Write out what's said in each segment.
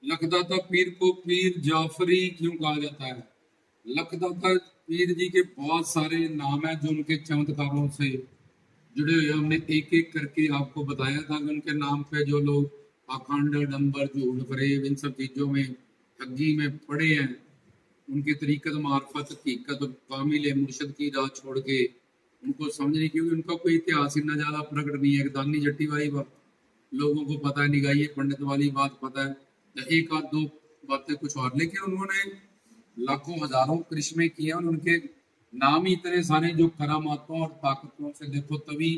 लखदाता पीर को पीर जाफरी क्यों कहा जाता है? लखदाता पीर जी के बहुत सारे नाम है जो उनके चमत्कारों से जुड़े हुए। हमने एक एक करके आपको बताया था कि उनके नाम पे जो लोग पाखंड, डंबर, झूठ, फरेब इन सब चीजों में ठगी में पड़े हैं, उनकी तरीकत मार्फत हकीकत और कामिल मुर्शद की राह छोड़ के उनको समझने, क्योंकि उनका कोई इतिहास इतना ज्यादा प्रकट नहीं है। दानी जट्टी वाली बात लोगों को पता है, निगाही पंडित वाली बात पता है, या एक आध दो बातें कुछ और, लेकिन उन्होंने लाखों हजारों करिश्मे किए और उनके नाम ही इतने सारे जो करामातों और ताकतों से देखो, तभी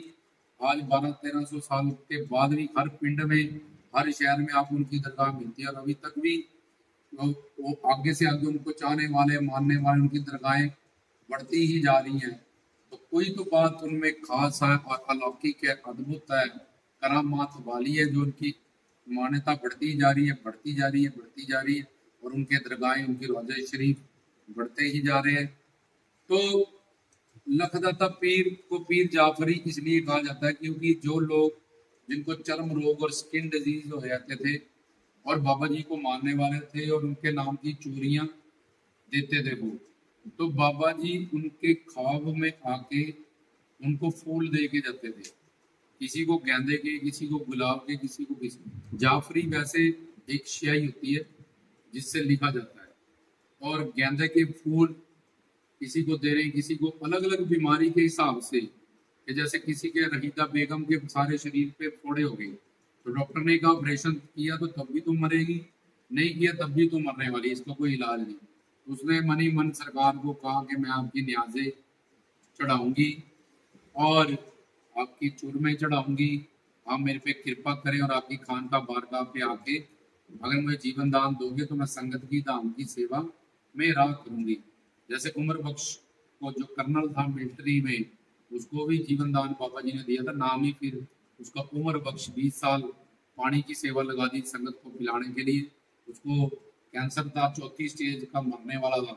आज 1200-1300 साल के बाद भी हर पिंड में, हर शहर में आपको उनकी दरगाह मिलती है। और अभी तक भी वो आगे से आगे उनको चाहने वाले, मानने वाले, उनकी दरगाहें बढ़ती ही जा रही हैं। तो कोई तो बात उनमें खास है और अलौकिक है, अद्भुत है, करामात वाली है, जो उनकी मान्यता बढ़ती जा रही है, बढ़ती जा रही है, बढ़ती जा रही है। और उनके दरगाहें, उनकी रोज़ा शरीफ बढ़ते ही जा रहे हैं। तो लखदाता पीर को पीर जाफरी इसलिए कहा जाता है क्योंकि जो लोग, जिनको चर्म रोग और स्किन डिजीज हो जाते थे और बाबा जी को मानने वाले थे और उनके नाम की चूरियां देते थे वो, तो बाबा जी उनके ख्वाब में आके उनको फूल दे के जाते थे। किसी को गेंदे के, किसी को गुलाब के, किसी को किसी। जाफरी वैसे एक स्याही होती है जिससे लिखा जाता है, और गेंदे के फूल किसी को दे रहे हैं, किसी को अलग अलग बीमारी के हिसाब से, कि जैसे किसी के रहीदा बेगम के सारे शरीर पे फोड़े हो गए, तो डॉक्टर ने कहा ऑपरेशन किया तो तब भी तुम मरेगी, नहीं किया तब भी तुम मरने वाली, इसका कोई इलाज नहीं। उसने मनी मन सरकार को कहा कि मैं आपकी न्याज़ें चढ़ाऊंगी और आपकी चूरमें चढ़ाऊंगी, आप मेरे पे कृपा करें और आपकी खानका बारगाह पे आके अगर मुझे जीवन दान दोगे तो मैं संगत की धाम की सेवा में राह करूंगी। जैसे उमर बख्श को, जो कर्नल था मिलिट्री में, उसको भी जीवन दान बाबा जी ने दिया था, नाम ही फिर उसका उमर बख्श। 20 साल पानी की सेवा लगा दी संगत को पिलाने के लिए। उसको कैंसर था, चौथी स्टेज का, मरने वाला था।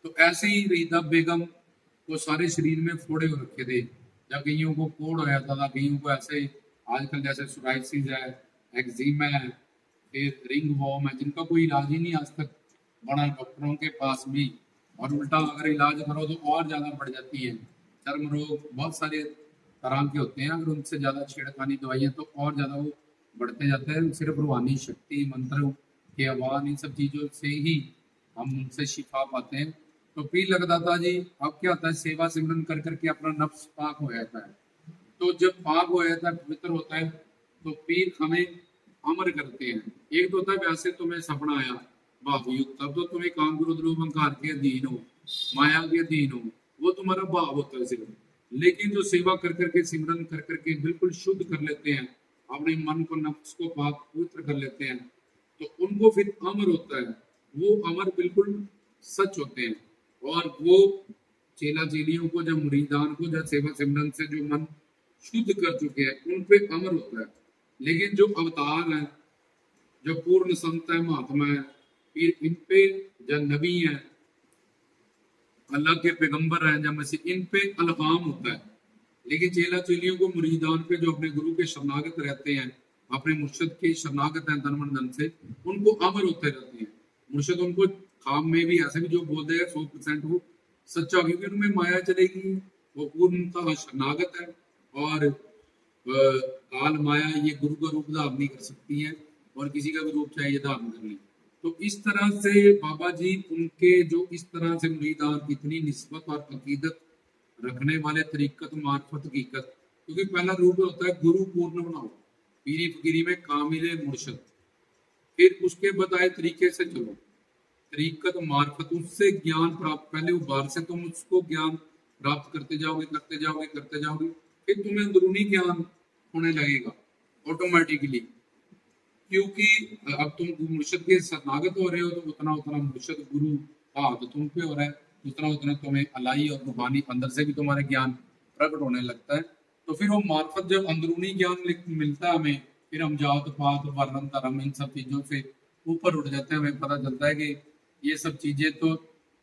तो ऐसे ही रीता बेगम को सारे शरीर में फोड़े हो रखे थे, या कईयों को कोड़ हो जाता था, कईयों को ऐसे आजकल जैसे सोराइसिस है, एक्जिमा है, फिर रिंग वॉर्म है, जिनका कोई इलाज ही नहीं आज तक बना डॉक्टरों के पास भी। और उल्टा अगर इलाज करो तो और ज़्यादा बढ़ जाती है। चर्म रोग बहुत सारे तरह के होते हैं, अगर उनसे ज़्यादा छेड़खानी दवाइयाँ तो और ज़्यादा वो बढ़ते जाते हैं। सिर्फ रूहानी शक्ति, मंत्र के आह्वान, इन सब चीज़ों से ही हम उनसे शिफा पाते हैं। तो पीर लगदाता जी, अब क्या होता है, सेवा सिमरन कर करके अपना नफ्स पाक हो जाता है। तो जब पाक हो जाता है, पवित्र होता है, तो पीर हमें अमर करते हैं। एक तो होता है वैसे तुम्हें सपना आया भावयुक्त, तब तो तुम्हें काम क्रोध लोभ अहंकार के अधीन हो, माया के अधीन हो, वो तुम्हारा भाव होता है सिर्फ। लेकिन जो सेवा कर करके, सिमरन कर करके बिल्कुल शुद्ध कर लेते हैं, अपने मन को, नफ्स को पाक पवित्र कर लेते हैं, तो उनको फिर अमर होता है। वो अमर बिल्कुल सच होते हैं। और वो चेला चेलियों को, जब मुरीदान को, जब सेवा सिमरन से जो मन शुद्ध कर चुके हैं, उन पे अमर होता है। लेकिन जो अवतार है, जो पूर्ण संत है, महात्मा है, फिर इन पे जो नबी है, अल्लाह के पैगंबर हैं, जब मसीह, इन पे अलहाम होता है। लेकिन चेला चेलियों को, मुरीदान पे, जो अपने गुरु के शरणागत रहते हैं, अपने मुर्शद के शरणागत हैं तन मन धन से, उनको अमर होते रहते हैं। मुर्शद उनको खाम में भी ऐसे भी जो बोल देगा 100% वो सच्चा, क्योंकि उनमें माया चलेगी, वो पूर्णतः शरणागत है। और काल माया ये गुरु का रूप धारण नहीं कर सकती है, और किसी का भी रूप चाहिए धारण कर ले। तो इस तरह से बाबा जी, उनके जो इस तरह से मुरीदान इतनी निस्बत और अकीदत रखने वाले, तरीकत मार्फत हकीकत, क्योंकि पहला रूप होता है गुरु पूर्ण बनाओ, पीरी फकीरी में कामिले मुर्शद, फिर उसके बताए तरीके से चलो, तरीकत मार्फत, उससे ज्ञान प्राप्त, पहले वो बाहर से तुम उसको ज्ञान प्राप्त करते जाओगे, करते जाओगे, करते जाओगे, फिर तुम्हें अंदरूनी ज्ञान होने लगेगा ऑटोमेटिकली। क्योंकि अब तुम मुर्शद के शरणागत हो रहे हो, तो उतना उतना मुर्शद गुरु का हाथ तुम पे हो रहा है, उतना उतना तुम्हें अलाई और रूहानी अंदर से भी तुम्हारे ज्ञान प्रकट होने लगता है। तो फिर वो मार्फत, जब अंदरूनी ज्ञान मिलता है हमें, फिर हम जात पात वर्णन धर्म इन सब चीजों से ऊपर उठ जाते हैं। हमें पता चलता है कि ये सब चीजें तो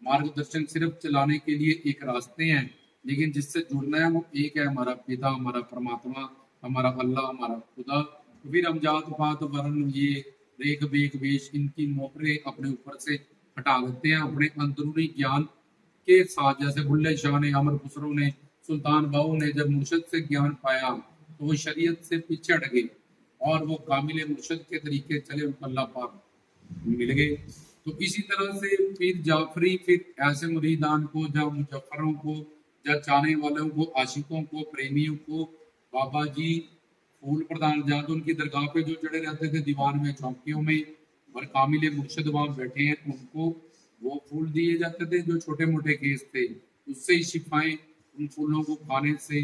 मार्गदर्शन सिर्फ चलाने के लिए एक रास्ते हैं, लेकिन जिससे जुड़ना है वो एक है, हमारा पिता, हमारा परमात्मा, हमारा अल्लाह, हमारा खुदा। तो फिर हम जात पात वर्ण, ये रेख बेग वेश इनकी मोहरे अपने ऊपर से हटा देते हैं अपने अंदरूनी ज्ञान के साथ। जैसे बुल्ले शाह ने, अमर खुसरो ने, सुल्तान बाहू ने जब मुर्शद से ज्ञान पाया तो वो शरीयत से पीछे हट गए और वो कामिल मुर्शद के तरीके चले, उनको अल्लाह पाक मिल गए। तो इसी तरह से पीर जाफरी फिर ऐसे मुरीदान को, या मुजफ्फरों को, या चाहने वालों को, आशिकों को, प्रेमियों को बाबा जी फूल प्रदान, जहाँ तो उनकी दरगाह पे जो चढ़े रहते थे दीवार में, चौकियों में, और कामिल मुर्शद वहाँ बैठे हैं, उनको वो फूल दिए जाते थे जो छोटे मोटे केस थे, उससे ही शिफाएं उन फूलों को खाने से,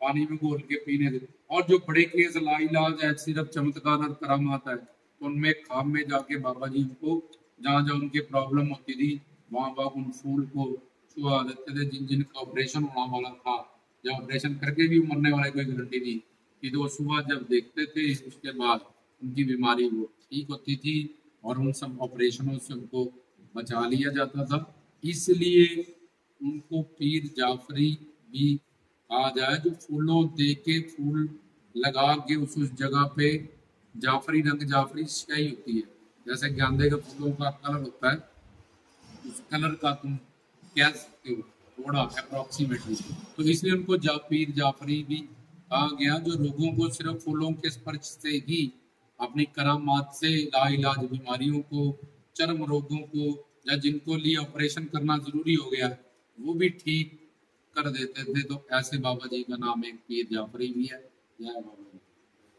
पानी में घोल के पीने से। और जो बड़े केस लाइलाज है, सिर्फ चमत्कार और करामात है, तो उनमें खाम में जाके बाबा जी उनको जहाँ जहाँ उनकी प्रॉब्लम होती थी वहाँ वहाँ उन फूल को छुआ देते थे। जिन जिनका ऑपरेशन होने वाला था, या ऑपरेशन करके भी मरने वाले कोई गारंटी नहीं, कि तो सुबह जब देखते थे उसके बाद उनकी बीमारी वो ठीक होती थी और उन सब ऑपरेशनों से उनको बचा लिया जाता था। इसलिए उनको पीर जाफरी भी कहा जाए, जो फूलों दे के फूल लगा के उस जगह पे जाफरी रंग, जाफरी स्याही होती है, जैसे गेंदे के फूलों का कलर होता है, उस कलर का तुम कह सकते हो थोड़ा अप्रोक्सीमेटली। तो इसलिए उनको पीर जाफरी भी कहा गया, जो लोगों को सिर्फ फूलों के स्पर्श से ही अपनी करामात से लाइलाज बीमारियों को, चर्म रोगों को, या जिनको लिए ऑपरेशन करना जरूरी हो गया वो भी ठीक कर देते थे। तो ऐसे बाबा जी का नाम एक पीर जाफरी भी है। जय बाबा जी।